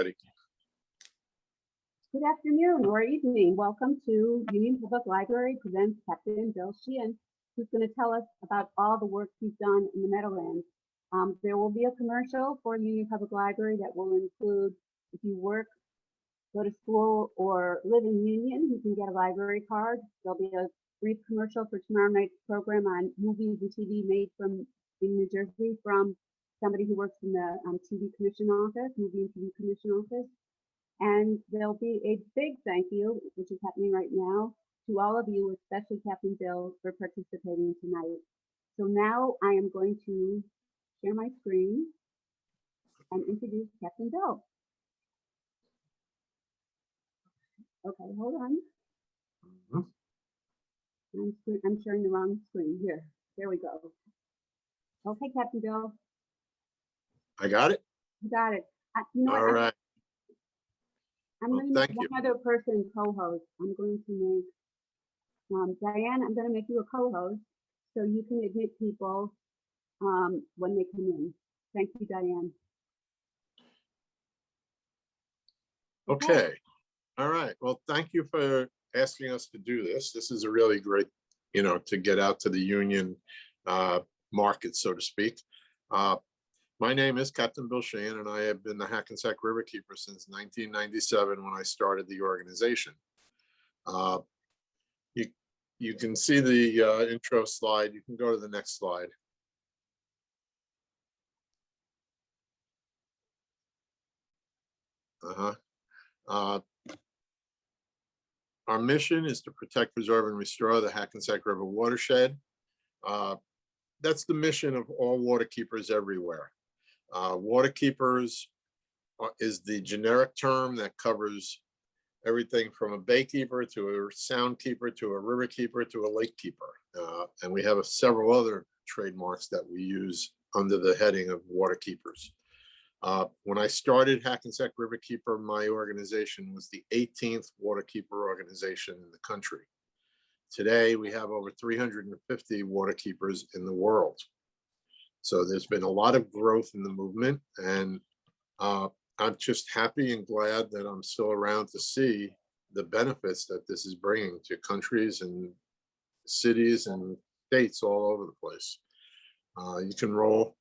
ready. Good afternoon or evening. Welcome to Union Public Library presents Captain Bill Sheehan, who's going to tell us about all the work he's done in the Meadowlands. There will be a commercial for Union Public Library that will include if you work, go to school, or live in Union, you can get a library card. There'll be a brief commercial for tomorrow night's program on movies and TV made in New Jersey from somebody who works in the TV commission office, movie and TV commission office. And there'll be a big thank you, which is happening right now, to all of you, especially Captain Bill, for participating tonight. So now I am going to share my screen and introduce Captain Bill. Okay, hold on. I'm sharing the wrong screen here. There we go. Okay, Captain Bill. I got it. You got it. You know All what? right. I'm going to make one other person co-host. I'm going to make Diane. I'm going to make you a co-host so you can admit people when they come in. Thank you, Diane. Okay. All right. Well, thank you for asking us to do this. This is a really great, to get out to the Union market, so to speak. My name is Captain Bill Sheehan, and I have been the Hackensack Riverkeeper since 1997 when I started the organization. You can see the intro slide. You can go to the next slide. Our mission is to protect, preserve, and restore the Hackensack River watershed. That's the mission of all waterkeepers everywhere. Waterkeepers is the generic term that covers everything from a baykeeper to a sound keeper to a river keeper to a lake keeper. And we have several other trademarks that we use under the heading of waterkeepers. When I started Hackensack Riverkeeper, my organization was the 18th waterkeeper organization in the country. Today, we have over 350 waterkeepers in the world. So there's been a lot of growth in the movement, and I'm just happy and glad that I'm still around to see the benefits that this is bringing to countries and cities and states all over the place. You can roll.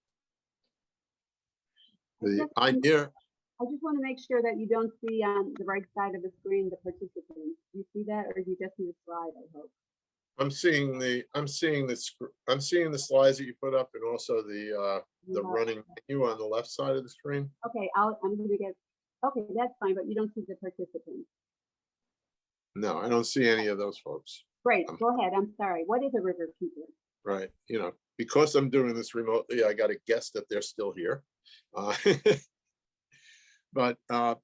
The idea. I just want to make sure that you don't see on the right side of the screen the participants. Do you see that, or do you just see the slide? I hope. I'm seeing the slides that you put up, and also the running menu on the left side of the screen. Okay, I'm going to get. Okay, that's fine, but you don't see the participants. No, I don't see any of those folks. Great. Go ahead. I'm sorry. What is a riverkeeper? Right. Because I'm doing this remotely, I got to guess that they're still here. But the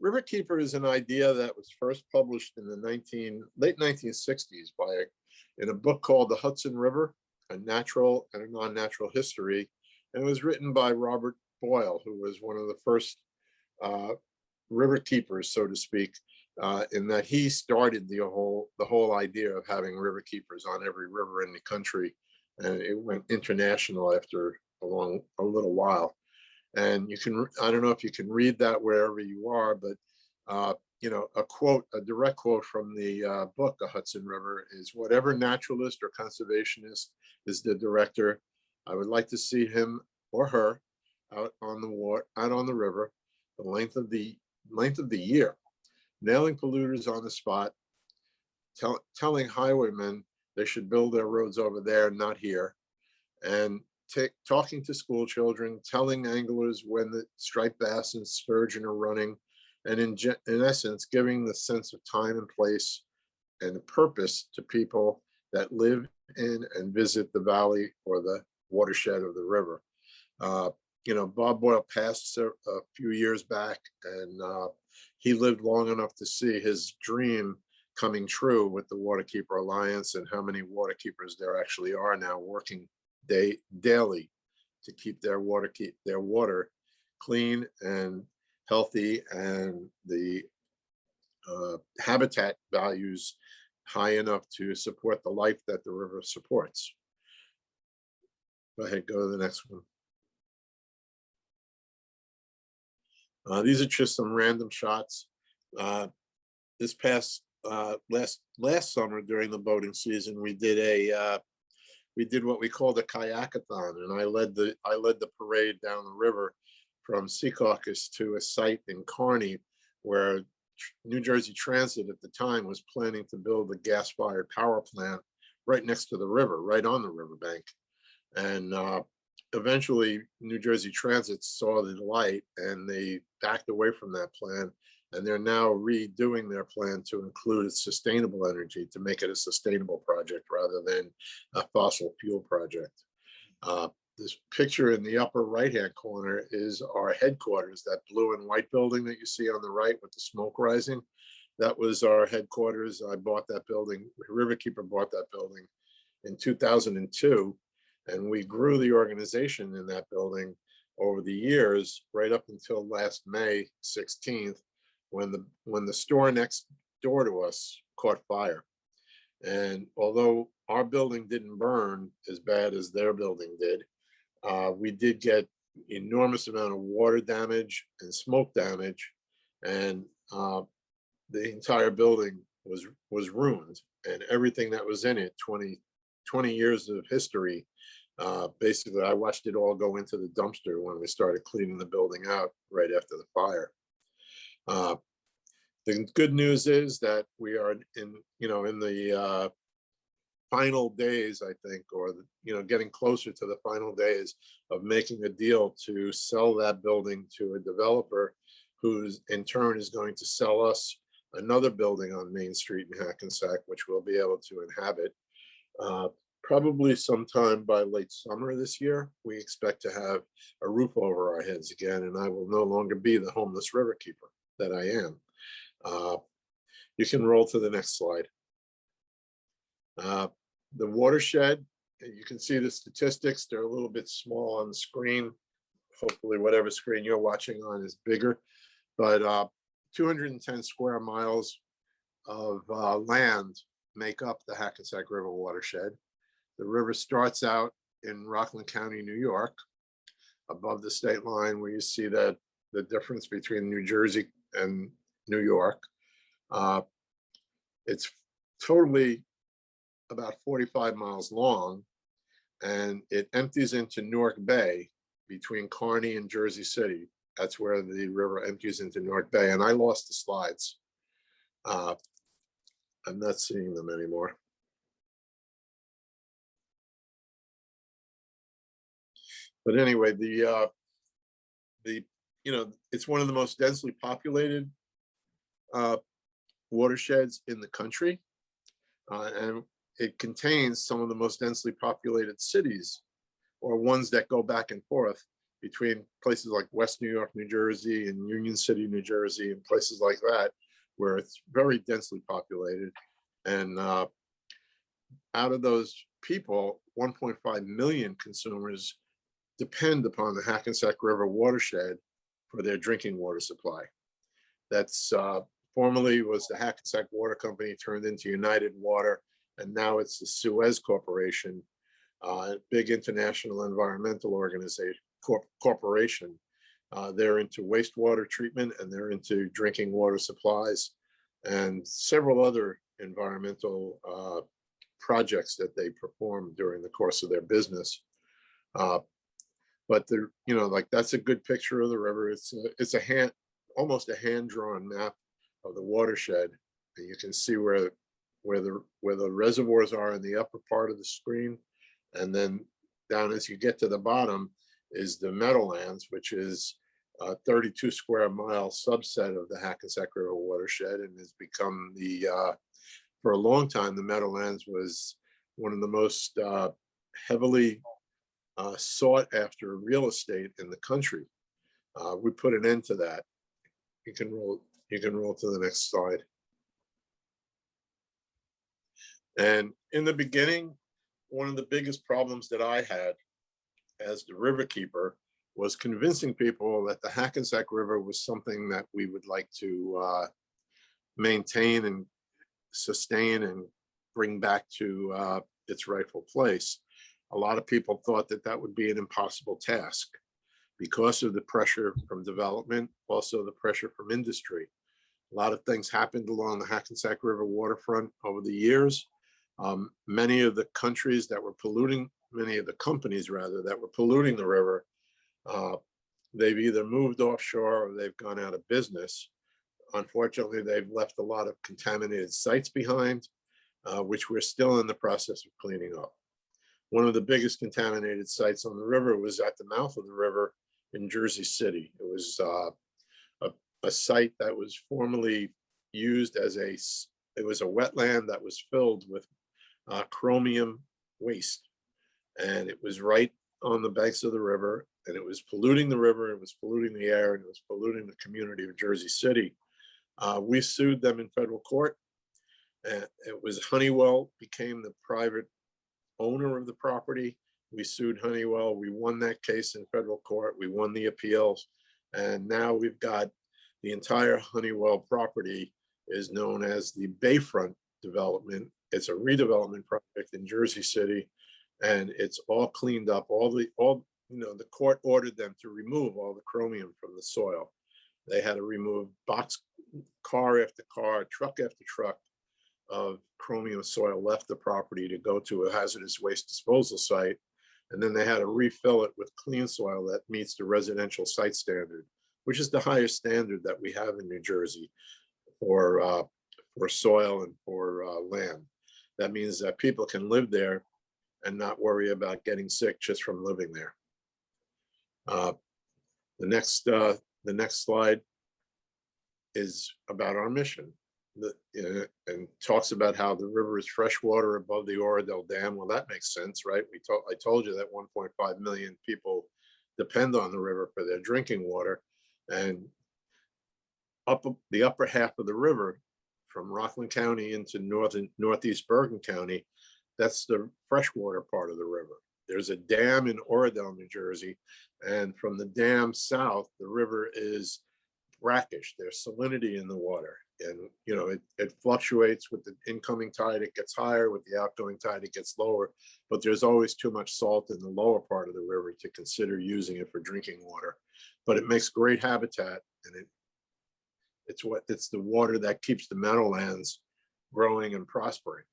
Riverkeeper is an idea that was first published in the late 1960s in a book called The Hudson River, a natural and a non-natural history, and it was written by Robert Boyle, who was one of the first river keepers, so to speak, in that he started the whole idea of having river keepers on every river in the country, and it went international after a little while. And you can, I don't know if you can read that wherever you are, but a direct quote from the book, The Hudson River, is whatever naturalist or conservationist is the director, I would like to see him or her out on the river, the length of the year, nailing polluters on the spot, telling highwaymen they should build their roads over there, not here, and talking to school children, telling anglers when the striped bass and sturgeon are running, and in essence, giving the sense of time and place and the purpose to people that live in and visit the valley or the watershed of the river. Bob Boyle passed a few years back, and he lived long enough to see his dream coming true with the Waterkeeper Alliance and how many waterkeepers there actually are now working daily to keep their water clean and healthy, and the habitat values high enough to support the life that the river supports. Go ahead, go to the next one. These are just some random shots. This past last summer during the boating season, we did what we called a kayakathon, and I led the parade down the river from Secaucus to a site in Kearney where New Jersey Transit at the time was planning to build a gas-fired power plant right next to the river, right on the riverbank. And eventually New Jersey Transit saw the light and they backed away from that plan. And they're now redoing their plan to include sustainable energy, to make it a sustainable project rather than a fossil fuel project. This picture in the upper right-hand corner is our headquarters, that blue and white building that you see on the right with the smoke rising. That was our headquarters. I bought that building. Riverkeeper bought that building in 2002, and we grew the organization in that building over the years, right up until last May 16th, when the store next door to us caught fire. And although our building didn't burn as bad as their building did, we did get enormous amount of water damage and smoke damage, and the entire building was ruined, and everything that was in it, 20 years of history, basically I watched it all go into the dumpster when we started cleaning the building out right after the fire. The good news is that we are in the final days, I think, or getting closer to the final days of making a deal to sell that building to a developer who's in turn is going to sell us another building on Main Street in Hackensack, which we'll be able to inhabit. Probably sometime by late summer this year, we expect to have a roof over our heads again, and I will no longer be the homeless riverkeeper that I am. You can roll to the next slide. The watershed, you can see the statistics. They're a little bit small on the screen. Hopefully whatever screen you're watching on is bigger, but 210 square miles of land make up the Hackensack River watershed. The river starts out in Rockland County, New York, above the state line, where you see that the difference between New Jersey and New York. It's totally about 45 miles long, and it empties into Newark Bay between Kearney and Jersey City. That's where the river empties into Newark Bay, and I lost the slides. I'm not seeing them anymore. But anyway, it's one of the most densely populated watersheds in the country, and it contains some of the most densely populated cities, or ones that go back and forth between places like West New York, New Jersey, and Union City, New Jersey, and places like that, where it's very densely populated. And out of those people, 1.5 million consumers depend upon the Hackensack River watershed for their drinking water supply. That's formerly was the Hackensack Water Company, turned into United Water, and now it's the Suez Corporation, a big international environmental organization, corporation. They're into wastewater treatment, and they're into drinking water supplies and several other environmental projects that they perform during the course of their business. But they're, like, that's a good picture of the river. It's almost a hand-drawn map of the watershed, and you can see where the reservoirs are in the upper part of the screen, and then down as you get to the bottom is the Meadowlands, which is a 32 square mile subset of the Hackensack River watershed, and has become for a long time, the Meadowlands was one of the most heavily sought after real estate in the country. We put an end to that. You can roll to the next slide. And in the beginning, one of the biggest problems that I had as the riverkeeper was convincing people that the Hackensack River was something that we would like to maintain and sustain and bring back to its rightful place. A lot of people thought that that would be an impossible task, because of the pressure from development, also the pressure from industry. A lot of things happened along the Hackensack River waterfront over the years. Many of the countries that were polluting, many of the companies rather, that were polluting the river, they've either moved offshore or they've gone out of business. Unfortunately, they've left a lot of contaminated sites behind, which we're still in the process of cleaning up. One of the biggest contaminated sites on the river was at the mouth of the river in Jersey City. It was a site that was formerly used as it was a wetland that was filled with chromium waste. And it was right on the banks of the river, and it was polluting the river, it was polluting the air, and it was polluting the community of Jersey City. We sued them in federal court. And it was Honeywell became the private owner of the property. We sued Honeywell. We won that case in federal court. We won the appeals. And now we've got the entire Honeywell property is known as the Bayfront Development. It's a redevelopment project in Jersey City, and it's all cleaned up. The court ordered them to remove all the chromium from the soil. They had to remove car after car, truck after truck of chromium soil left the property to go to a hazardous waste disposal site. And then they had to refill it with clean soil that meets the residential site standard, which is the highest standard that we have in New Jersey for soil and for land. That means that people can live there and not worry about getting sick just from living there. The next slide is about our mission. And talks about how the river is freshwater above the Oradell Dam. Well, that makes sense, right? I told you that 1.5 million people depend on the river for their drinking water, and up the upper half of the river, from Rockland County into northeast Bergen County, that's the freshwater part of the river. There's a dam in Oradell, New Jersey, and from the dam south, the river is brackish. There's salinity in the water. And it fluctuates with the incoming tide. It gets higher. With the outgoing tide, it gets lower. But there's always too much salt in the lower part of the river to consider using it for drinking water. But it makes great habitat, and it's the water that keeps the meadowlands growing and prospering.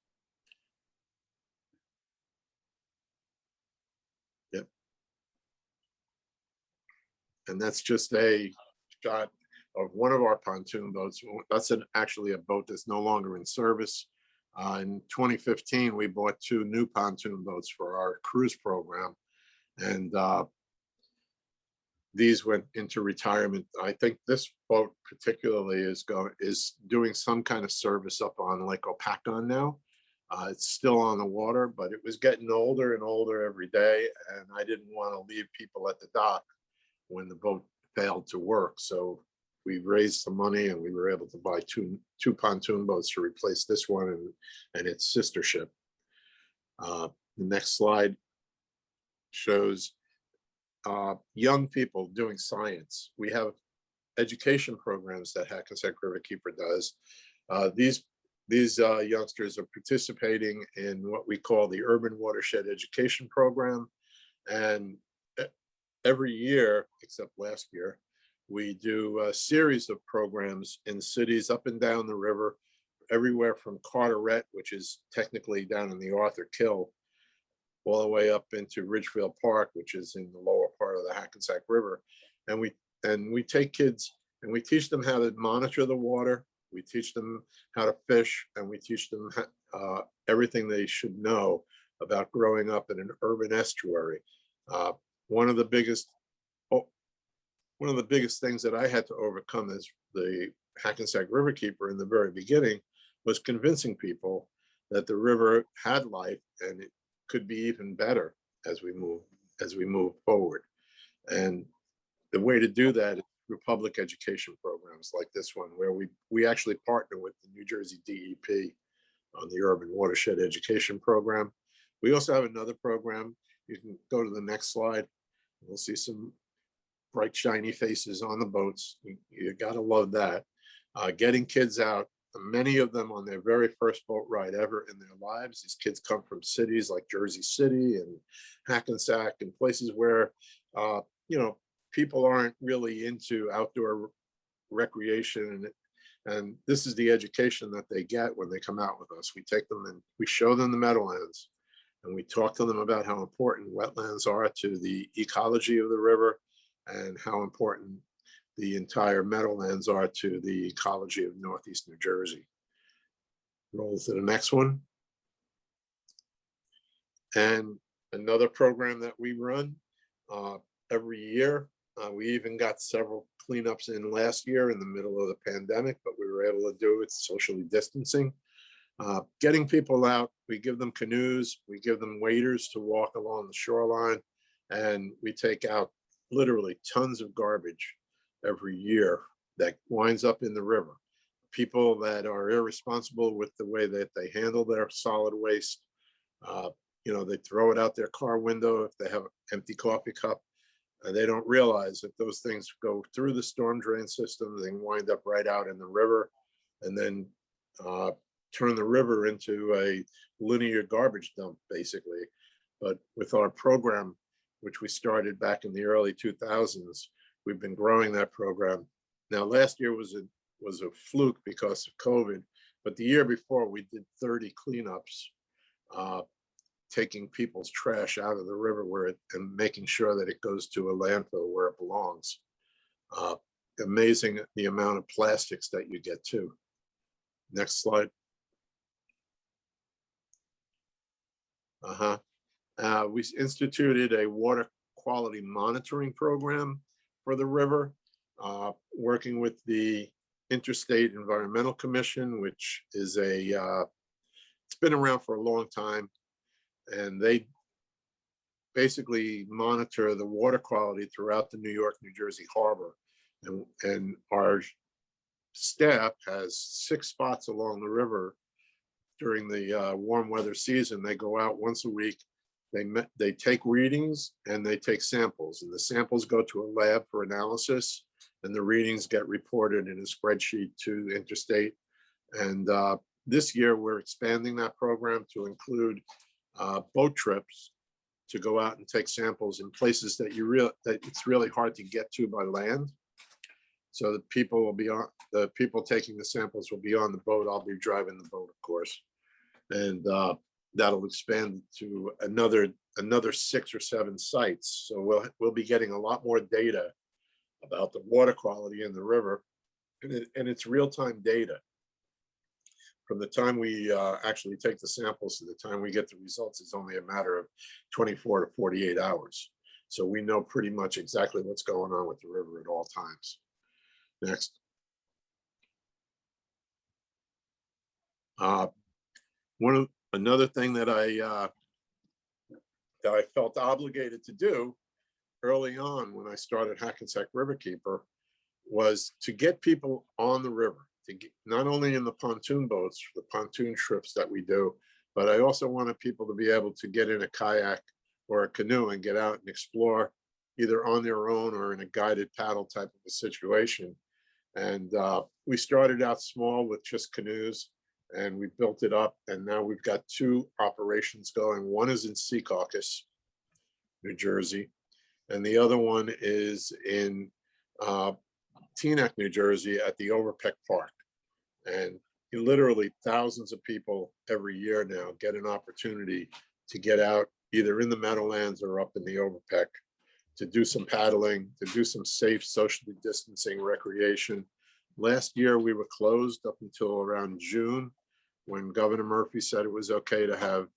Yep. And that's just a shot of one of our pontoon boats. That's actually a boat that's no longer in service. In 2015, we bought 2 new pontoon boats for our cruise program, and these went into retirement. I think this boat particularly is doing some kind of service up on Lake Opakon now. It's still on the water, but it was getting older and older every day, and I didn't want to leave people at the dock when the boat failed to work. So we raised some money, and we were able to buy two pontoon boats to replace this one and its sister ship. The next slide shows young people doing science. We have education programs that Hackensack Riverkeeper does. These youngsters are participating in what we call the Urban Watershed Education Program. And every year, except last year, we do a series of programs in cities up and down the river, everywhere from Carteret, which is technically down in the Arthur Kill, all the way up into Ridgefield Park, which is in the lower part of the Hackensack River. And we take kids and we teach them how to monitor the water. We teach them how to fish, and we teach them everything they should know about growing up in an urban estuary. One of the biggest things that I had to overcome as the Hackensack Riverkeeper in the very beginning was convincing people that the river had life and it could be even better as we move forward. And the way to do that is through public education programs like this one, where we actually partner with the New Jersey DEP on the Urban Watershed Education Program. We also have another program. You can go to the next slide. We'll see some bright, shiny faces on the boats. You gotta love that. Getting kids out, many of them on their very first boat ride ever in their lives. These kids come from cities like Jersey City and Hackensack and places where, people aren't really into outdoor recreation, and this is the education that they get when they come out with us. We take them and we show them the Meadowlands, and we talk to them about how important wetlands are to the ecology of the river and how important the entire Meadowlands are to the ecology of Northeast New Jersey. Roll to the next one. And another program that we run every year, we even got several cleanups in last year in the middle of the pandemic, but we were able to do it socially distancing. Getting people out, we give them canoes, we give them waders to walk along the shoreline, and we take out literally tons of garbage every year that winds up in the river. People that are irresponsible with the way that they handle their solid waste, you know, they throw it out their car window if they have an empty coffee cup, and they don't realize that those things go through the storm drain system, they wind up right out in the river, and then turn the river into a linear garbage dump, basically. But with our program, which we started back in the early 2000s, we've been growing that program. Now, last year was a fluke because of COVID, but the year before we did 30 cleanups, taking people's trash out of the river and making sure that it goes to a landfill where it belongs. Amazing the amount of plastics that you get too. Next slide. We instituted a water quality monitoring program for the river, working with the Interstate Environmental Commission, which is it's been around for a long time, and they basically monitor the water quality throughout the New York, New Jersey harbor. And our staff has 6 spots along the river. During the warm weather season, they go out once a week. They take readings and they take samples, and the samples go to a lab for analysis, and the readings get reported in a spreadsheet to Interstate. And this year we're expanding that program to include boat trips to go out and take samples in places that it's really hard to get to by land. So the people taking the samples will be on the boat. I'll be driving the boat, of course, and that'll expand to another 6 or 7 sites. So we'll be getting a lot more data about the water quality in the river, and it's real-time data. From the time we actually take the samples to the time we get the results is only a matter of 24 to 48 hours. So we know pretty much exactly what's going on with the river at all times. Next. Another thing that I felt obligated to do early on when I started Hackensack Riverkeeper was to get people on the river, to get, not only in the pontoon boats, the pontoon trips that we do, but I also wanted people to be able to get in a kayak or a canoe and get out and explore either on their own or in a guided paddle type of a situation. And we started out small with just canoes, and we built it up, and now we've got 2 operations going. One is in Secaucus, New Jersey, and the other one is in Teaneck, New Jersey at the Overpeck Park. And literally thousands of people every year now get an opportunity to get out either in the Meadowlands or up in the Overpeck to do some paddling, to do some safe socially distancing recreation. Last year we were closed up until around June when Governor Murphy said it was okay to have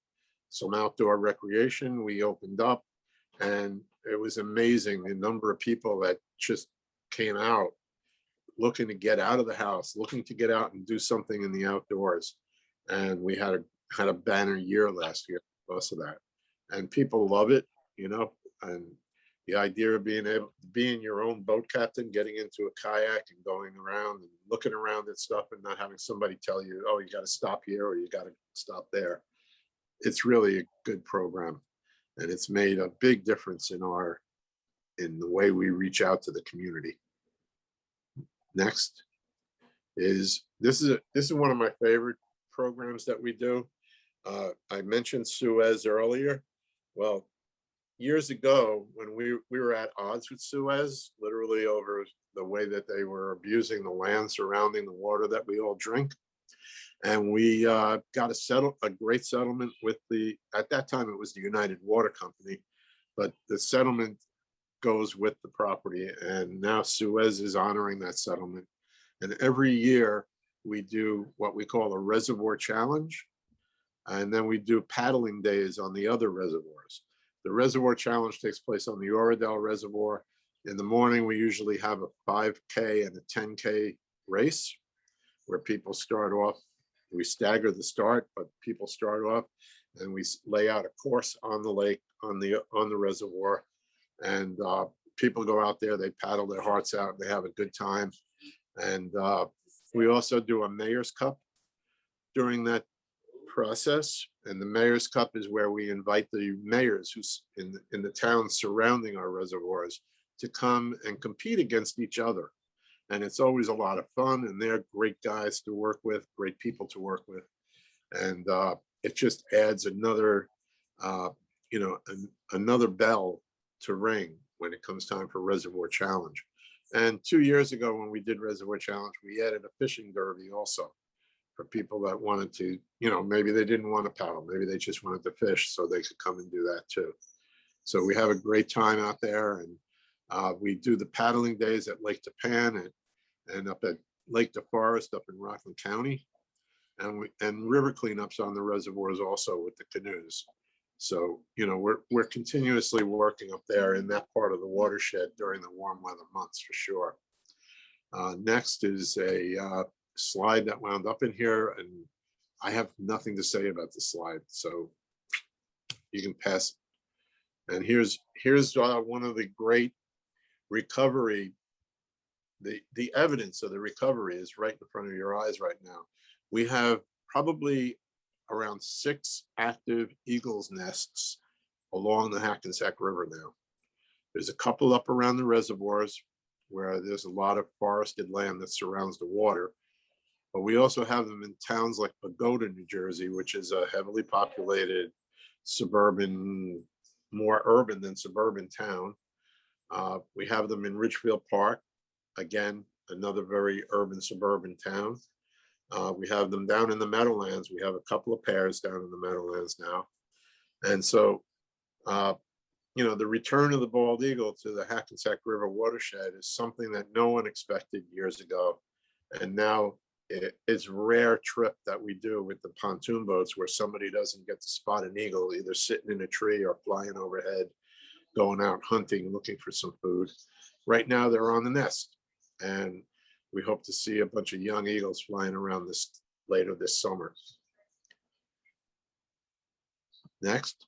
some outdoor recreation. We opened up, and it was amazing the number of people that just came out looking to get out of the house, looking to get out and do something in the outdoors. And we had a banner year last year because of that. And people love it, you know, and the idea of being able to be in your own boat captain, getting into a kayak and going around and looking around at stuff and not having somebody tell you, oh, you got to stop here or you got to stop there. It's really a good program, and it's made a big difference in the way we reach out to the community. Next is this is one of my favorite programs that we do. I mentioned Suez earlier. Well, years ago, when we were at odds with Suez, literally over the way that they were abusing the land surrounding the water that we all drink. And we got a great settlement with at that time it was the United Water Company, but the settlement goes with the property. And now Suez is honoring that settlement. And every year we do what we call a reservoir challenge. And then we do paddling days on the other reservoirs. The reservoir challenge takes place on the Oradell Reservoir. In the morning, we usually have a 5K and a 10K race where people start off. We stagger the start, but people start off and we lay out a course on the lake, on the reservoir. And people go out there, they paddle their hearts out, they have a good time. And we also do a Mayor's Cup during that process. And the Mayor's Cup is where we invite the mayors who's in the towns surrounding our reservoirs to come and compete against each other. And it's always a lot of fun, and they're great guys to work with, great people to work with. And it just adds another, another bell to ring when it comes time for Reservoir Challenge. And 2 years ago, when we did Reservoir Challenge, we added a fishing derby also for people that wanted to, maybe they didn't want to paddle, maybe they just wanted to fish, so they could come and do that too. So we have a great time out there, and we do the paddling days at Lake Tapan and up at Lake DeForest up in Rockland County, and river cleanups on the reservoirs also with the canoes. So we're continuously working up there in that part of the watershed during the warm weather months for sure. Next is a slide that wound up in here, and I have nothing to say about the slide, so you can pass it. And here's one of the great recovery. The evidence of the recovery is right in front of your eyes right now. We have probably around 6 active eagles nests along the Hackensack River now. There's a couple up around the reservoirs where there's a lot of forested land that surrounds the water. But we also have them in towns like Pagoda, New Jersey, which is a heavily populated suburban, more urban than suburban town. We have them in Ridgefield Park, again, another very urban suburban town. We have them down in the Meadowlands. We have a couple of pairs down in the Meadowlands now. And so, the return of the bald eagle to the Hackensack River watershed is something that no one expected years ago. And now it's a rare trip that we do with the pontoon boats where somebody doesn't get to spot an eagle, either sitting in a tree or flying overhead, going out hunting, looking for some food. Right now, they're on the nest. And we hope to see a bunch of young eagles flying around later this summer. Next.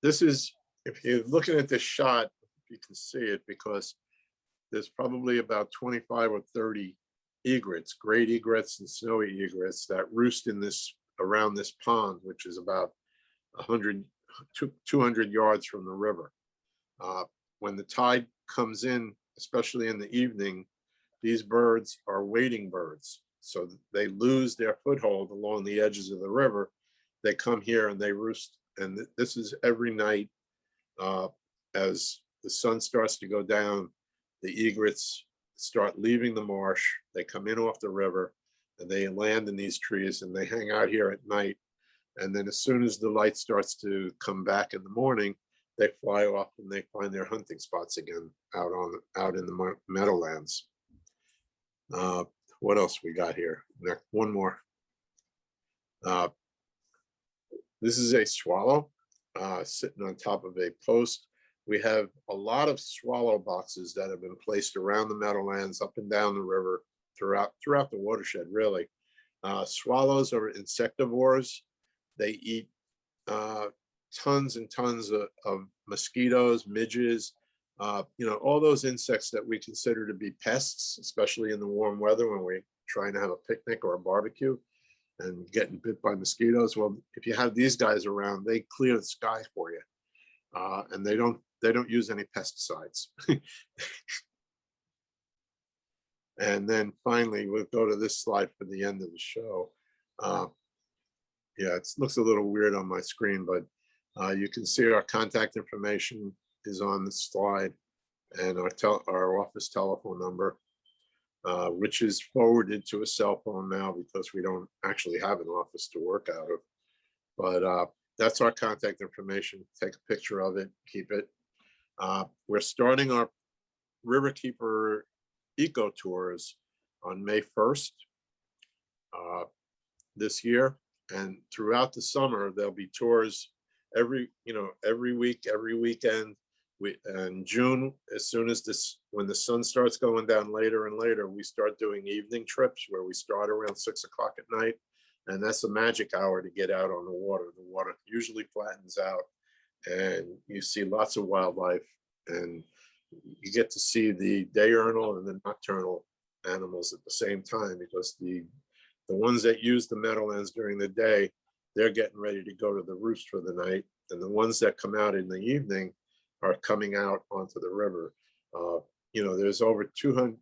This is, if you're looking at this shot, you can see it because there's probably about 25 or 30 egrets, great egrets and snowy egrets that roost around this pond, which is about 200 yards from the river. When the tide comes in, especially in the evening, these birds are wading birds. So they lose their foothold along the edges of the river. They come here and they roost. And this is every night as the sun starts to go down, the egrets start leaving the marsh. They come in off the river and they land in these trees and they hang out here at night. And then as soon as the light starts to come back in the morning, they fly off and they find their hunting spots again out in the Meadowlands. What else we got here? One more. This is a swallow sitting on top of a post. We have a lot of swallow boxes that have been placed around the Meadowlands, up and down the river, throughout the watershed, really. Swallows are insectivores. They eat tons and tons of mosquitoes, midges, all those insects that we consider to be pests, especially in the warm weather when we're trying to have a picnic or a barbecue and getting bit by mosquitoes. Well, if you have these guys around, they clear the sky for you, and they don't use any pesticides. And then finally, we'll go to this slide for the end of the show. Yeah, it looks a little weird on my screen, but You can see our contact information is on the slide, and our office telephone number, which is forwarded to a cell phone now because we don't actually have an office to work out of. But that's our contact information. Take a picture of it, keep it. We're starting our Riverkeeper Eco Tours on May 1st this year, and throughout the summer there'll be tours every week, every weekend. In June, as soon as when the sun starts going down later and later, we start doing evening trips where we start around 6 o'clock at night, and that's a magic hour to get out on the water. The water usually flattens out, and you see lots of wildlife, and you get to see the diurnal and the nocturnal animals at the same time, because the ones that use the Meadowlands during the day, they're getting ready to go to the roost for the night, and the ones that come out in the evening are coming out onto the river. There's over 200,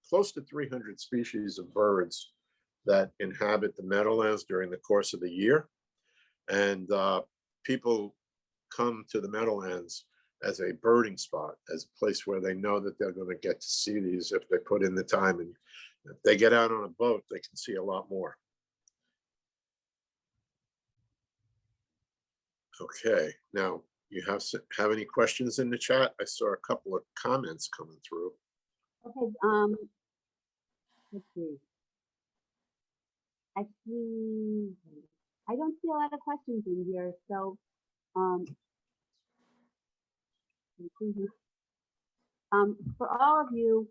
close to 300 species of birds that inhabit the Meadowlands during the course of the year, and people come to the Meadowlands as a birding spot, as a place where they know that they're going to get to see these if they put in the time, and if they get out on a boat, they can see a lot more. Okay, now you have any questions in the chat? I saw a couple of comments coming through. Okay, let's see. I don't see a lot of questions in here, so for all of you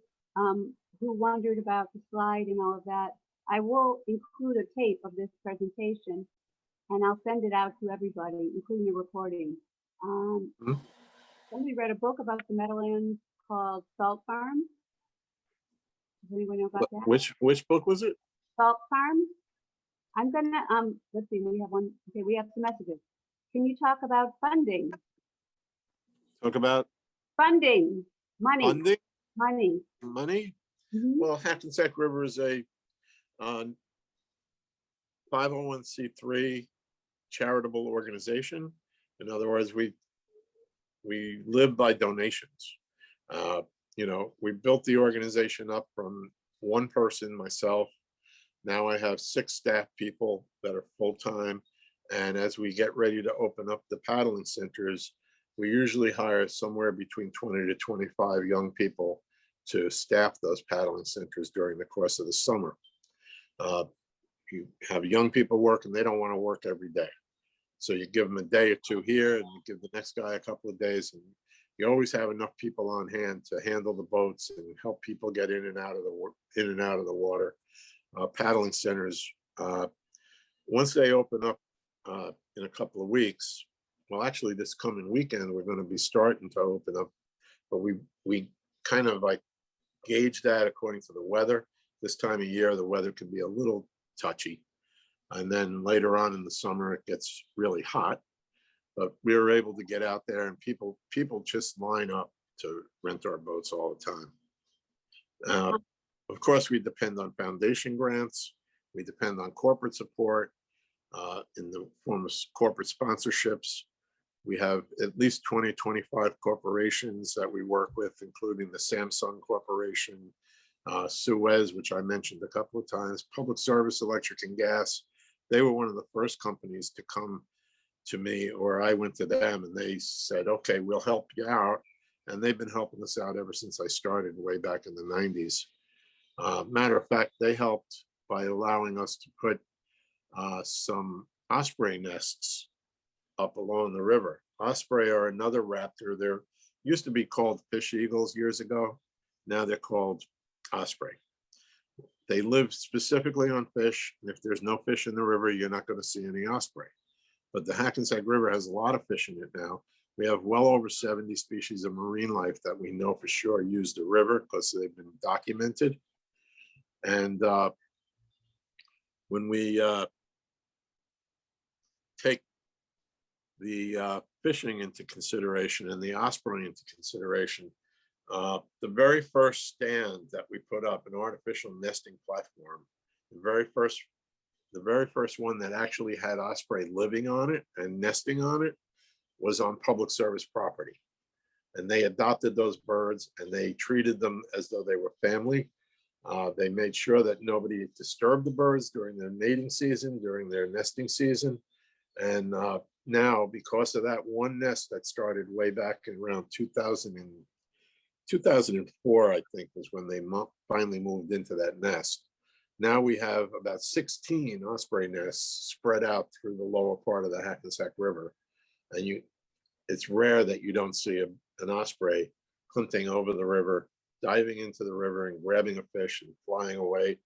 who wondered about the slide and all of that, I will include a tape of this presentation, and I'll send it out to everybody, including the recording. Somebody read a book about the Meadowlands called Salt Farm. Does anyone know about that? Which book was it? Salt Farm. I'm gonna let's see. We have one. Okay, we have some messages. Can you talk about funding? Talk about funding, money. Funding? Money. Money? Mhm. Well, Hackensack River is a 501c3 charitable organization. In other words, we live by donations. We built the organization up from one person, myself. Now I have 6 staff people that are full-time. And as we get ready to open up the paddling centers, we usually hire somewhere between 20 to 25 young people to staff those paddling centers during the course of the summer. You have young people working, they don't want to work every day. So you give them a day or two here, and you give the next guy a couple of days, and you always have enough people on hand to handle the boats and help people get in and out of the water. Paddling centers, once they open up in a couple of weeks, well, actually this coming weekend, we're going to be starting to open up, but we kind of like gauge that according to the weather. This time of year, the weather can be a little touchy. And then later on in the summer, it gets really hot. But we were able to get out there, and people just line up to rent our boats all the time. Of course, we depend on foundation grants. We depend on corporate support in the form of corporate sponsorships. We have at least 20, 25 corporations that we work with, including the Samsung Corporation, Suez, which I mentioned a couple of times, Public Service Electric and Gas. They were one of the first companies to come to me, or I went to them, and they said, okay, we'll help you out. And they've been helping us out ever since I started way back in the 90s. Matter of fact, they helped by allowing us to put some osprey nests up along the river. Osprey are another raptor. They're used to be called fish eagles years ago. Now they're called osprey. They live specifically on fish. And if there's no fish in the river, you're not going to see any osprey. But the Hackensack River has a lot of fish in it now. We have well over 70 species of marine life that we know for sure use the river because they've been documented. And when we take the fishing into consideration and the osprey into consideration, the very first stand that we put up, an artificial nesting platform, the very first the very first one that actually had osprey living on it and nesting on it was on public service property. And they adopted those birds and they treated them as though they were family. They made sure that nobody disturbed the birds during their mating season, during their nesting season. And now, because of that one nest that started way back in around 2004, I think, was when they finally moved into that nest. Now we have about 16 osprey nests spread out through the lower part of the Hackensack River. And it's rare that you don't see an osprey hunting over the river, diving into the river and grabbing a fish and flying away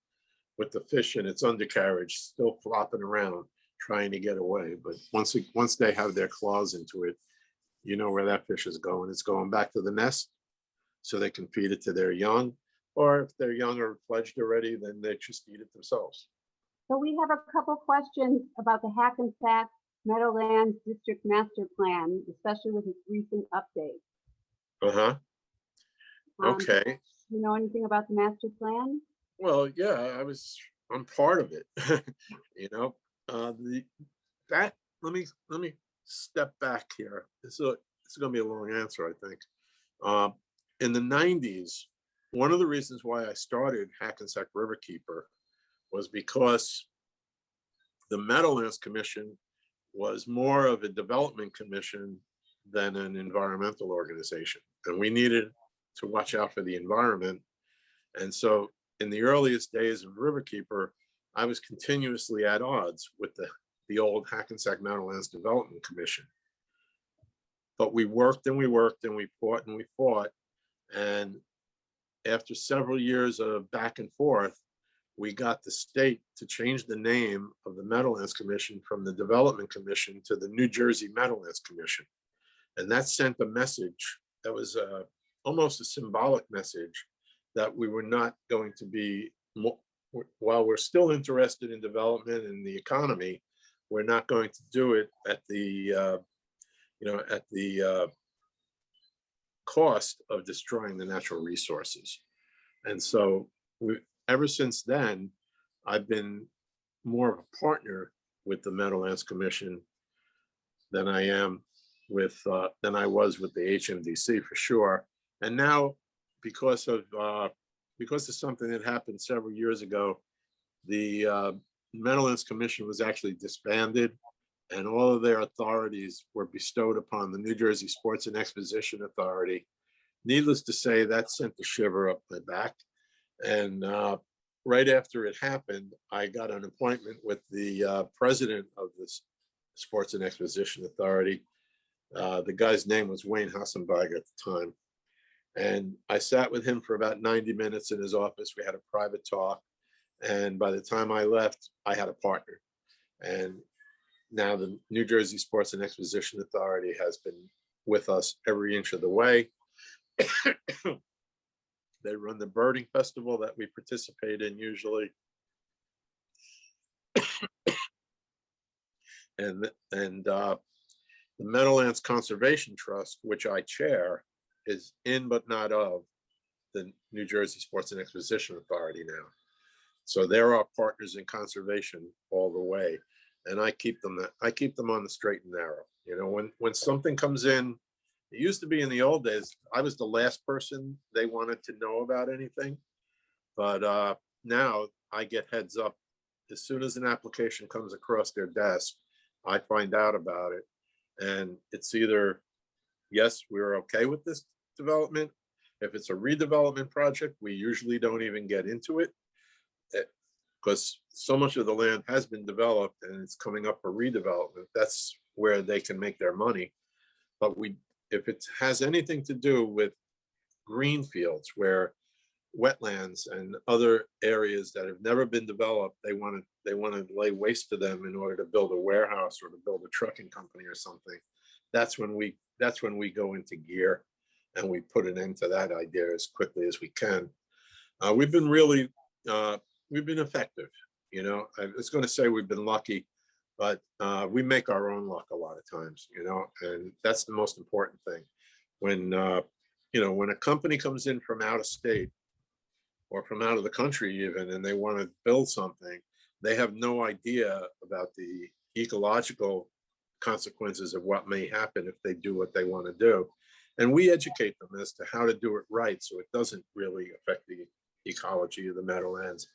with the fish in its undercarriage, still flopping around, trying to get away. But once they have their claws into it, you know where that fish is going. It's going back to the nest so they can feed it to their young, or if they're young or fledged already, then they just eat it themselves. So we have a couple questions about the Hackensack Meadowlands District Master Plan, especially with its recent update. Uh-huh. Okay. You know anything about the master plan? Well, yeah, I'm part of it. You know, let me step back here. This is going to be a long answer, I think. In the 90s, one of the reasons why I started Hackensack Riverkeeper was because the Meadowlands Commission was more of a development commission than an environmental organization. And we needed to watch out for the environment. And so in the earliest days of Riverkeeper, I was continuously at odds with the old Hackensack Meadowlands Development Commission. But we worked and we worked and we fought and we fought. And after several years of back and forth, we got the state to change the name of the Meadowlands Commission from the Development Commission to the New Jersey Meadowlands Commission. And that sent a message that was almost a symbolic message that we were not going to be, while we're still interested in development and the economy, we're not going to do it at the cost of destroying the natural resources. And so ever since then, I've been more of a partner with the Meadowlands Commission than I was with the HMDC for sure. And now, because of something that happened several years ago, the Meadowlands Commission was actually disbanded, and all of their authorities were bestowed upon the New Jersey Sports and Exposition Authority. Needless to say, that sent the shiver up my back. And right after it happened, I got an appointment with the president of the Sports and Exposition Authority. The guy's name was Wayne Hassenberg at the time. And I sat with him for about 90 minutes in his office. We had a private talk. And by the time I left, I had a partner. And now the New Jersey Sports and Exposition Authority has been with us every inch of the way. They run the birding festival that we participate in usually. And the Meadowlands Conservation Trust, which I chair, is in but not of the New Jersey Sports and Exposition Authority now. So they're our partners in conservation all the way. And I keep them on the straight and narrow. You know, when something comes in, it used to be in the old days, I was the last person they wanted to know about anything. But now I get heads up. As soon as an application comes across their desk, I find out about it. And it's either, yes, we're okay with this development. If it's a redevelopment project, we usually don't even get into it because so much of the land has been developed and it's coming up for redevelopment. That's where they can make their money. But if it has anything to do with green fields where wetlands and other areas that have never been developed, they want to lay waste to them in order to build a warehouse or to build a trucking company or something. That's when we go into gear and we put an end to that idea as quickly as we can. We've been effective. You know, I was going to say we've been lucky, but we make our own luck a lot of times, you know, and that's the most important thing. When a company comes in from out of state or from out of the country even, and they want to build something, they have no idea about the ecological consequences of what may happen if they do what they want to do. And we educate them as to how to do it right, so it doesn't really affect the ecology of the Meadowlands,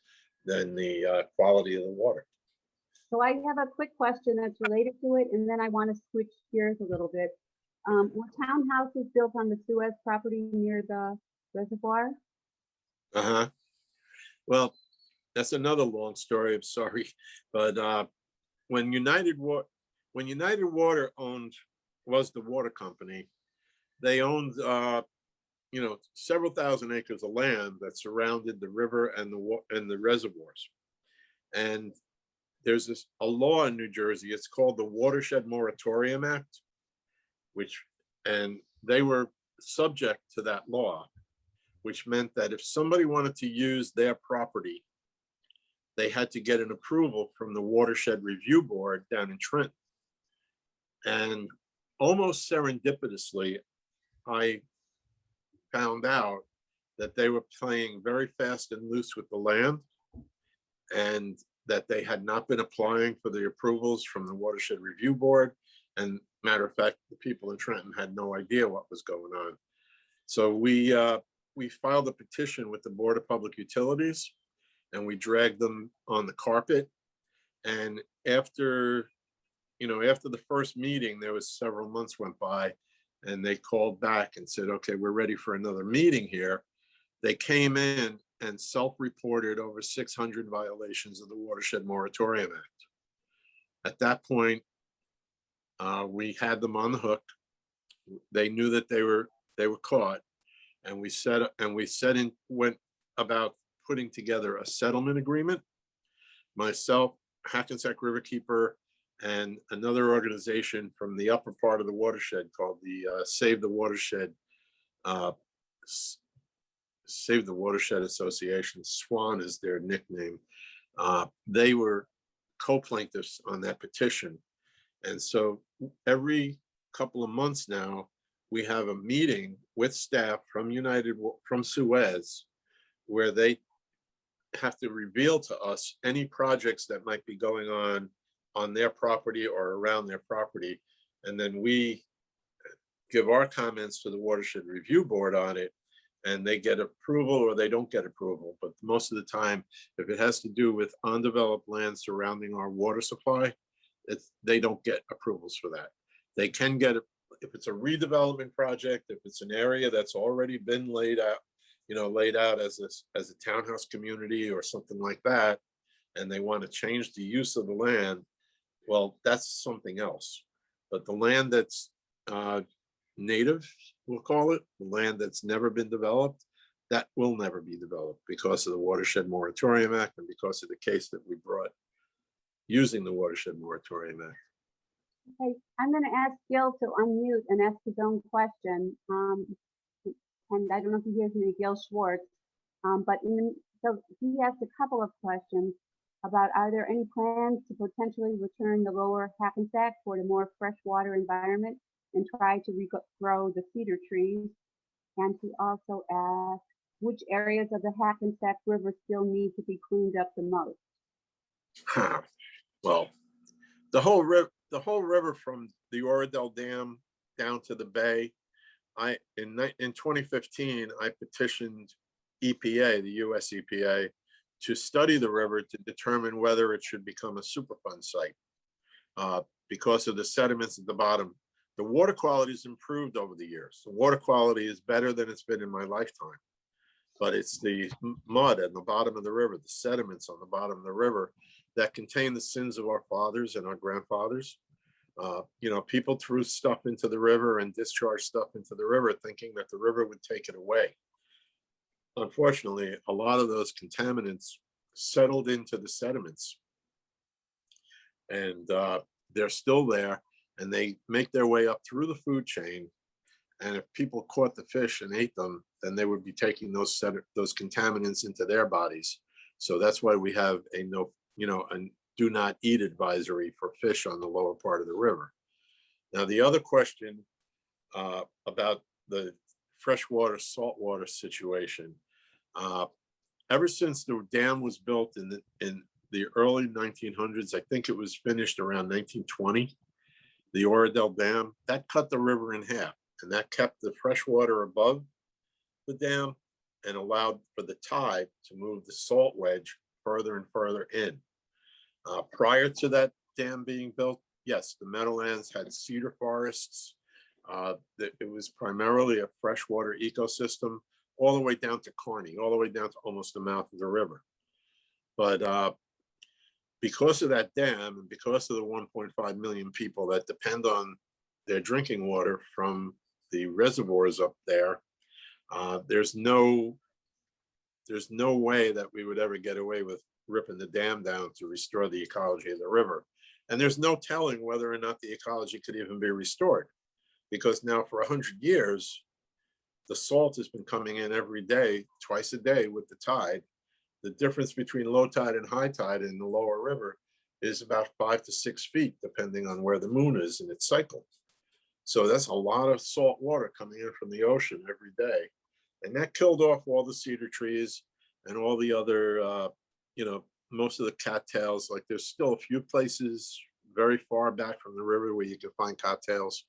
then the quality of the water. So I have a quick question that's related to it, and then I want to switch gears a little bit. Were townhouses built on the Suez property near the reservoir? Uh-huh. Well, that's another long story. I'm sorry, but when United Water was the water company, they owned several thousand acres of land that surrounded the river and the reservoirs. And there's a law in New Jersey. It's called the Watershed Moratorium Act, and they were subject to that law, which meant that if somebody wanted to use their property, they had to get an approval from the Watershed Review Board down in Trenton. And almost serendipitously, I found out that they were playing very fast and loose with the land, and that they had not been applying for the approvals from the Watershed Review Board. And matter of fact, the people in Trenton had no idea what was going on. So we filed a petition with the Board of Public Utilities, and we dragged them on the carpet. And after the first meeting, there was several months went by, and they called back and said, okay, we're ready for another meeting here. They came in and self-reported over 600 violations of the Watershed Moratorium Act. At that point, we had them on the hook. They knew that they were caught, and went about putting together a settlement agreement. Myself, Hackensack Riverkeeper, and another organization from the upper part of the watershed called the Save the Watershed Association. SWAN is their nickname. They were co-plaintiffs on that petition. And so every couple of months now, we have a meeting with staff from Suez, where they have to reveal to us any projects that might be going on their property or around their property. And then we give our comments to the Watershed Review Board on it, and they get approval or they don't get approval. But most of the time, if it has to do with undeveloped land surrounding our water supply, they don't get approvals for that. They can get, if it's a redevelopment project, if it's an area that's already been laid out as a townhouse community or something like that, and they want to change the use of the land, well, that's something else. But the land that's native, we'll call it, the land that's never been developed, that will never be developed because of the Watershed Moratorium Act and because of the case that we brought using the Watershed Moratorium Act. Okay, I'm going to ask Gil to unmute and ask his own question. And I don't know if he hears me, Gil Schwartz. So he asked a couple of questions about, are there any plans to potentially return the lower Hackensack toward a more freshwater environment and try to regrow the cedar trees? And he also asked, which areas of the Hackensack River still need to be cleaned up the most? Well, the whole river from the Oradell Dam down to the bay. In 2015, I petitioned EPA, the US EPA, to study the river to determine whether it should become a Superfund site because of the sediments at the bottom. The water quality has improved over the years. The water quality is better than it's been in my lifetime, but it's the mud at the bottom of the river, the sediments on the bottom of the river that contain the sins of our fathers and our grandfathers. People threw stuff into the river and discharged stuff into the river thinking that the river would take it away. Unfortunately, a lot of those contaminants settled into the sediments, and they're still there, and they make their way up through the food chain. And if people caught the fish and ate them, then they would be taking those contaminants into their bodies. So that's why we have a do not eat advisory for fish on the lower part of the river. Now, the other question about the freshwater, saltwater situation, ever since the dam was built in the early 1900s. I think it was finished around 1920. The Oradell Dam, that cut the river in half, and that kept the fresh water above the dam and allowed for the tide to move the salt wedge further and further in. Prior to that dam being built, yes, the Meadowlands had cedar forests. It was primarily a freshwater ecosystem all the way down to Kearney, all the way down to almost the mouth of the river. But because of that dam and because of the 1.5 million people that depend on their drinking water from the reservoirs up there, there's no way that we would ever get away with ripping the dam down to restore the ecology of the river. And there's no telling whether or not the ecology could even be restored, because now for 100 years, the salt has been coming in every day, twice a day with the tide. The difference between low tide and high tide in the lower river is about 5 to 6 feet, depending on where the moon is in its cycle. So that's a lot of salt water coming in from the ocean every day. And that killed off all the cedar trees and all the other, most of the cattails. Like there's still a few places very far back from the river where you can find cattails,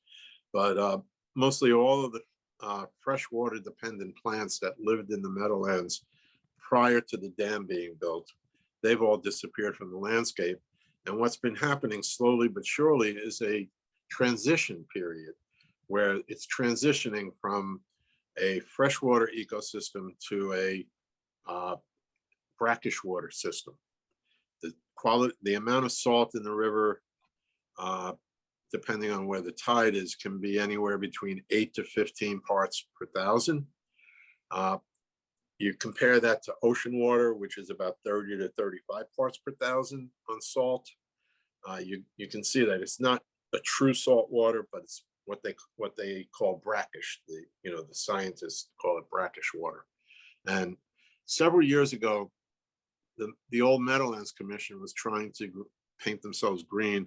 but mostly all of the freshwater dependent plants that lived in the Meadowlands prior to the dam being built, they've all disappeared from the landscape. And what's been happening slowly but surely is a transition period where it's transitioning from a freshwater ecosystem to a brackish water system. The amount of salt in the river, depending on where the tide is, can be anywhere between 8 to 15 parts per thousand. You compare that to ocean water, which is about 30 to 35 parts per thousand on salt. You can see that it's not a true salt water, but it's what they call brackish. The scientists call it brackish water. And several years ago, the old Meadowlands Commission was trying to paint themselves green,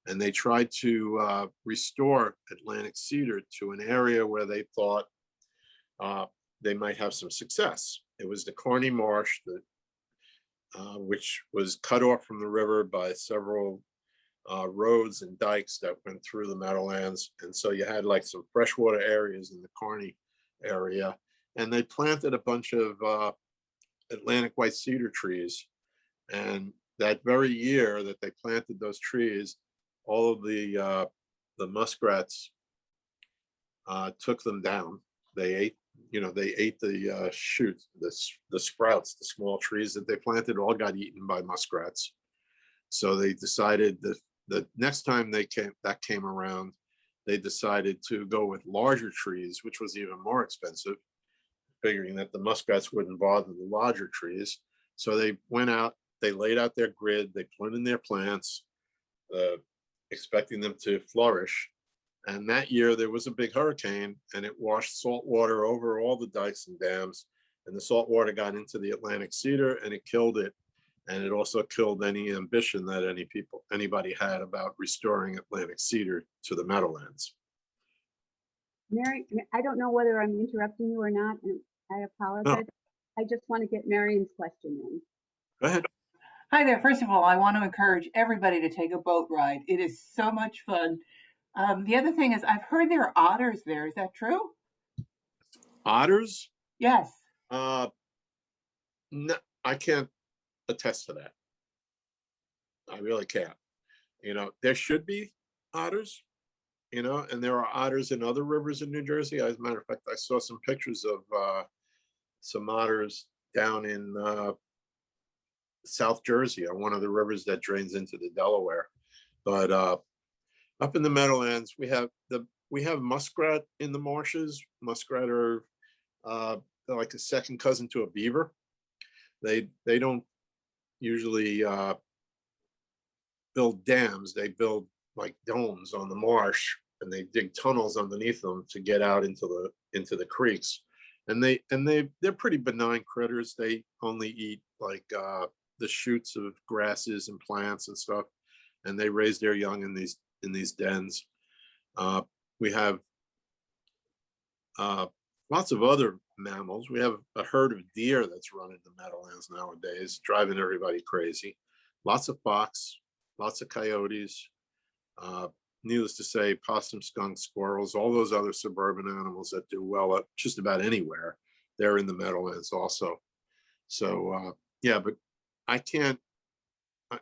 and they tried to restore Atlantic cedar to an area where they thought they might have some success. It was the Kearney Marsh, which was cut off from the river by several roads and dikes that went through the Meadowlands. And so you had like some freshwater areas in the Kearney area. And they planted a bunch of Atlantic white cedar trees. And that very year that they planted those trees, all of the muskrats took them down. They ate the shoots, the sprouts, the small trees that they planted all got eaten by muskrats. So they decided that the next time that came around, they decided to go with larger trees, which was even more expensive, figuring that the muskrats wouldn't bother the larger trees. So they went out, they laid out their grid, they put in their plants, expecting them to flourish. And that year there was a big hurricane, and it washed salt water over all the dikes and dams, and the salt water got into the Atlantic cedar and it killed it. And it also killed any ambition that anybody had about restoring Atlantic cedar to the Meadowlands. Mary, I don't know whether I'm interrupting you or not, and I apologize. No. I just want to get Marion's question in. Go ahead. Hi there. First of all, I want to encourage everybody to take a boat ride. It is so much fun. The other thing is, I've heard there are otters there. Is that true? Otters? Yes. No, I can't attest to that. I really can't. There should be otters, and there are otters in other rivers in New Jersey. As a matter of fact, I saw some pictures of some otters down in South Jersey on one of the rivers that drains into the Delaware. But up in the Meadowlands, we have muskrat in the marshes. Muskrat are they're like a second cousin to a beaver. They don't usually build dams. They build like domes on the marsh, and they dig tunnels underneath them to get out into the creeks. And they're pretty benign critters. They only eat like the shoots of grasses and plants and stuff, and they raise their young in these dens. We have lots of other mammals. We have a herd of deer that's running the Meadowlands nowadays, driving everybody crazy. lots of fox, lots of coyotes, needless to say, possum, skunks, squirrels, all those other suburban animals that do well up just about anywhere. They're in the Meadowlands also. So yeah, but I can't,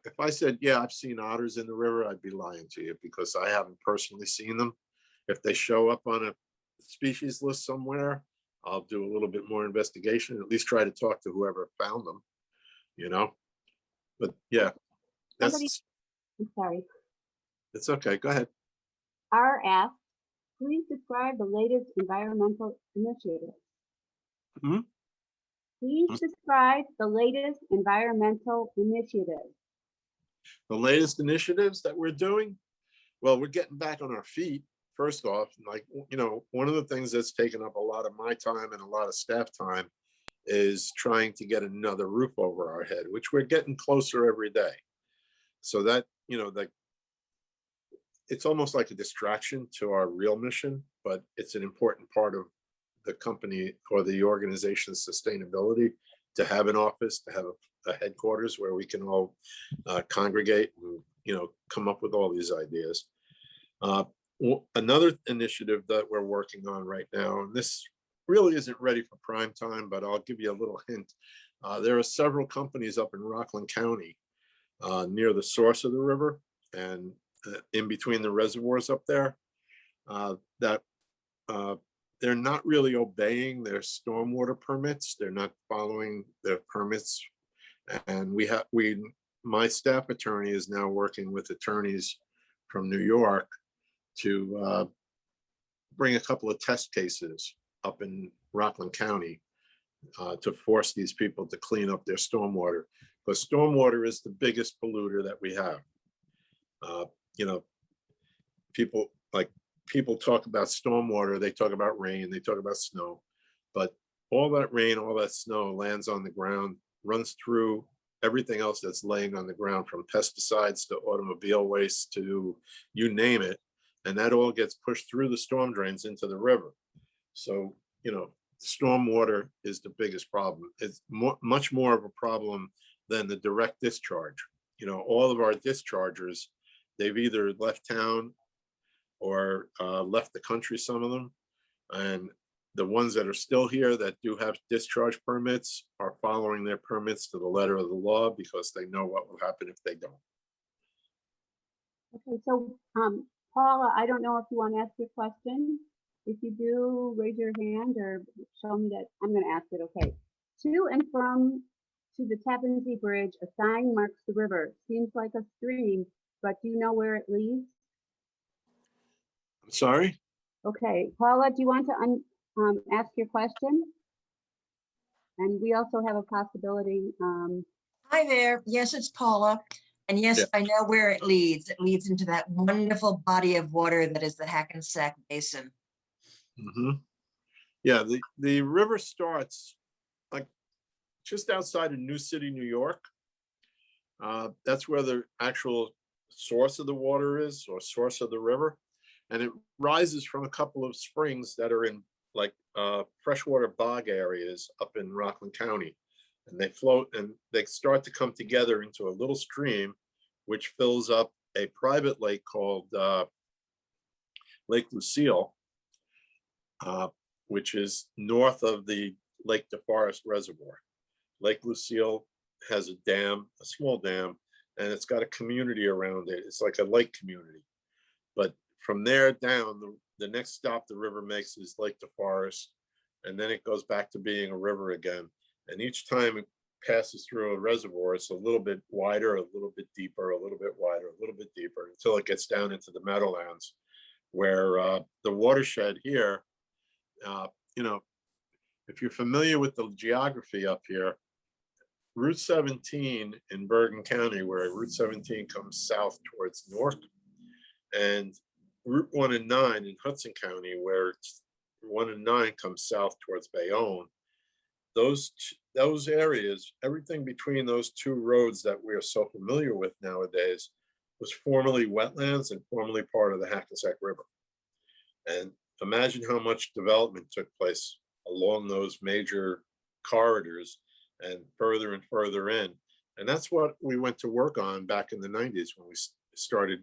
if I said, yeah, I've seen otters in the river, I'd be lying to you because I haven't personally seen them. If they show up on a species list somewhere, I'll do a little bit more investigation, at least try to talk to whoever found them, you know? But yeah, Somebody, that's, I'm sorry, it's okay. Go ahead. R asked, please describe the latest environmental initiatives. Hmm? Please describe the latest environmental initiatives. The latest initiatives that we're doing, well, we're getting back on our feet. First off, like, you know, one of the things that's taken up a lot of my time and a lot of staff time is trying to get another roof over our head, which we're getting closer every day. So that, you know, that it's almost like a distraction to our real mission, but it's an important part of the company or the organization's sustainability to have an office, to have a headquarters where we can all congregate and, you know, come up with all these ideas. Another initiative that we're working on right now, and this really isn't ready for prime time, but I'll give you a little hint. There are several companies up in Rockland County near the source of the river and in between the reservoirs up there that they're not really obeying their stormwater permits. They're not following their permits. And my staff attorney is now working with attorneys from New York to bring a couple of test cases up in Rockland County to force these people to clean up their stormwater. Because stormwater is the biggest polluter that we have. You know, people talk about stormwater, they talk about rain, they talk about snow, but all that rain, all that snow lands on the ground, runs through everything else that's laying on the ground, from pesticides to automobile waste to you name it. And that all gets pushed through the storm drains into the river. So, you know, stormwater is the biggest problem. It's much more of a problem than the direct discharge. You know, all of our dischargers, they've either left town or left the country, some of them. And the ones that are still here that do have discharge permits are following their permits to the letter of the law because they know what will happen if they don't. Okay, so Paula, I don't know if you want to ask your question. If you do, raise your hand or show me that I'm going to ask it. Okay. To and from to the Tappan Zee Bridge, a sign marks the river. Seems like a stream, but do you know where it leads? I'm sorry? Okay, Paula, do you want to ask your question? And we also have a possibility. Hi there. Yes, it's Paula. And yes, Yeah. I know where it leads. It leads into that wonderful body of water that is the Hackensack Basin. Mm-hmm. Yeah, the river starts like just outside of New City, New York. That's where the actual source of the water is, or source of the river. And it rises from a couple of springs that are in like freshwater bog areas up in Rockland County. And they float and they start to come together into a little stream, which fills up a private lake called Lake Lucille, which is north of the Lake DeForest Reservoir. Lake Lucille has a dam, a small dam, and it's got a community around it. It's like a lake community. But from there down, the next stop the river makes is Lake DeForest, and then it goes back to being a river again. And each time it passes through a reservoir, it's a little bit wider, a little bit deeper, a little bit wider, a little bit deeper, until it gets down into the Meadowlands, where the watershed here, you know, if you're familiar with the geography up here, Route 17 in Bergen County, where Route 17 comes south towards Newark, and Route 1 and 9 in Hudson County, where 1 and 9 comes south towards Bayonne. Those areas, everything between those two roads that we are so familiar with nowadays, was formerly wetlands and formerly part of the Hackensack River. And imagine how much development took place along those major corridors and further in. And that's what we went to work on back in the 90s when we started,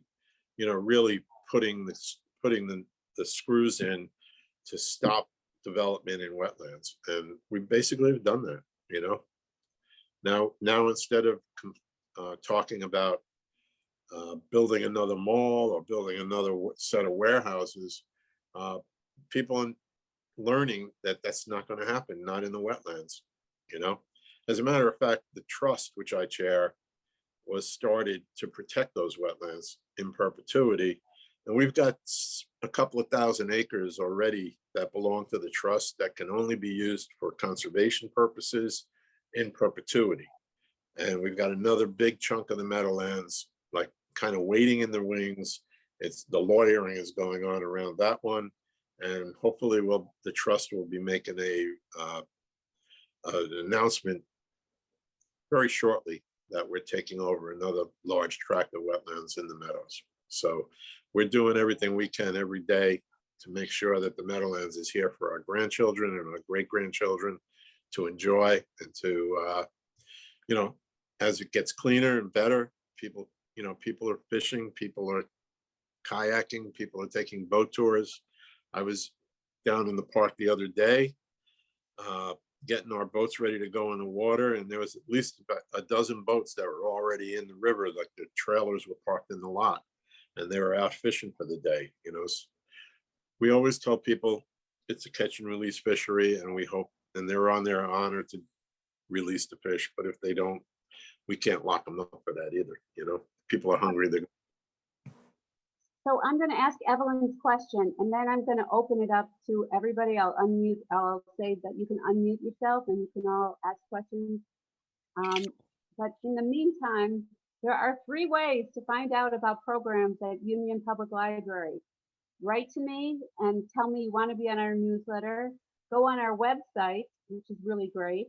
really putting the screws in to stop development in wetlands. And we basically have done that, Now instead of talking about building another mall or building another set of warehouses, people are learning that that's not going to happen, not in the wetlands. As a matter of fact, the trust, which I chair, was started to protect those wetlands in perpetuity. And we've got a couple of thousand acres already that belong to the trust that can only be used for conservation purposes in perpetuity. And we've got another big chunk of the Meadowlands, like kind of waiting in the wings. The lawyering is going on around that one. And hopefully the trust will be making an announcement very shortly that we're taking over another large tract of wetlands in the meadows. So we're doing everything we can every day to make sure that the Meadowlands is here for our grandchildren and our great-grandchildren to enjoy, and to, as it gets cleaner and better, people are fishing, people are kayaking, people are taking boat tours. I was down in the park the other day, getting our boats ready to go in the water, and there was at least about a dozen boats that were already in the river, like the trailers were parked in the lot, and they were out fishing for the day. We always tell people it's a catch and release fishery, and we hope, and they're on their honor to release the fish, but if they don't, we can't lock them up for that either. People are hungry. So I'm going to ask Evelyn's question, and then I'm going to open it up to everybody. I'll say that you can unmute yourself and you can all ask questions. But in the meantime, there are 3 ways to find out about programs at Union Public Library. Write to me and tell me you want to be on our newsletter. Go on our website, which is really great.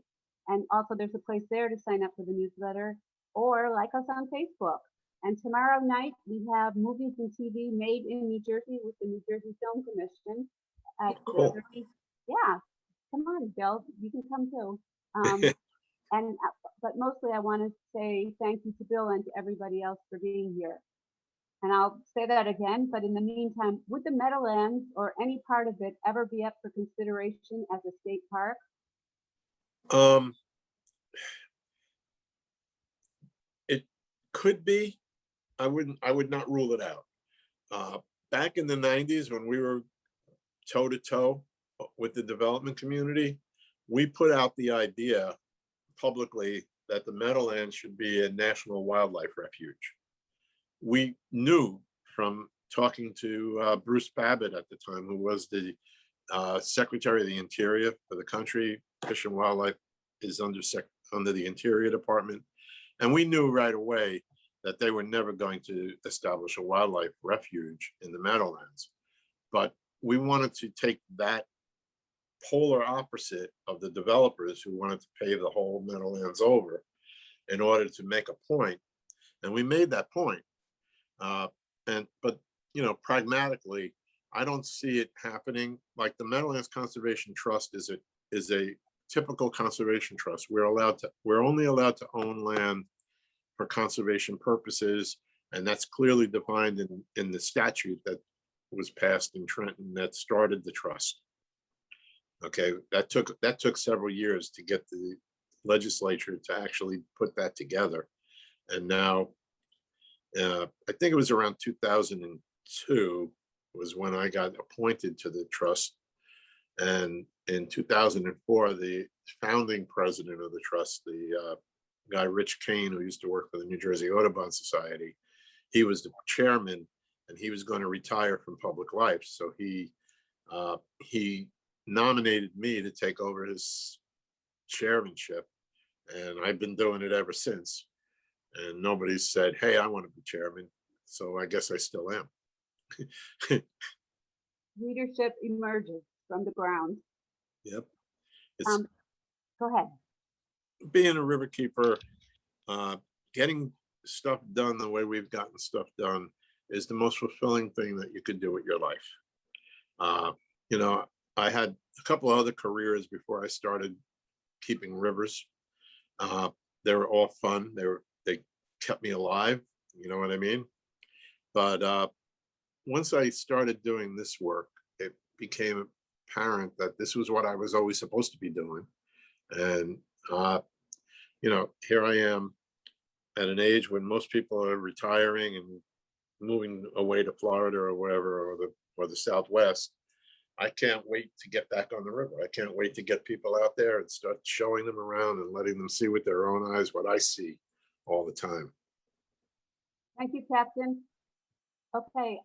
And also there's a place there to sign up for the newsletter, or like us on Facebook. And tomorrow night, we have movies and TV made in New Jersey with the New Jersey Film Commission. Cool. Yeah, come on, Bill, you can come too. But mostly I want to say thank you to Bill and to everybody else for being here. And I'll say that again, but in the meantime, would the Meadowlands or any part of it ever be up for consideration as a state park? It could be. I would not rule it out. Back in the 90s, when we were toe to toe with the development community, we put out the idea publicly that the Meadowlands should be a national wildlife refuge. We knew from talking to Bruce Babbitt at the time, who was the Secretary of the Interior for the country. Fish and Wildlife is under the Interior Department. And we knew right away that they were never going to establish a wildlife refuge in the Meadowlands. But we wanted to take that polar opposite of the developers who wanted to pave the whole Meadowlands over in order to make a point. And we made that point. But pragmatically, I don't see it happening. Like the Meadowlands Conservation Trust is a typical conservation trust. We're only allowed to own land for conservation purposes, and that's clearly defined in the statute that was passed in Trenton that started the trust. Okay, that took several years to get the legislature to actually put that together, and now I think it was around 2002 was when I got appointed to the trust, and in 2004 the founding president of the trust, the guy Rich Kane, who used to work for the New Jersey Audubon Society, he was the chairman, and he was going to retire from public life, so he nominated me to take over his chairmanship, and I've been doing it ever since. And nobody said, "Hey, I want to be chairman," so I guess I still am. Leadership emerges from the ground. Yep. It's Go ahead. being a riverkeeper, getting stuff done the way we've gotten stuff done is the most fulfilling thing that you could do with your life. I had a couple of other careers before I started keeping rivers. they were all fun. They kept me alive, you know what I mean? But once I started doing this work, it became apparent that this was what I was always supposed to be doing. And you know, here I am at an age when most people are retiring and moving away to Florida or wherever, or the Southwest. I can't wait to get back on the river. I can't wait to get people out there and start showing them around and letting them see with their own eyes what I see all the time. Thank you, Captain. Okay,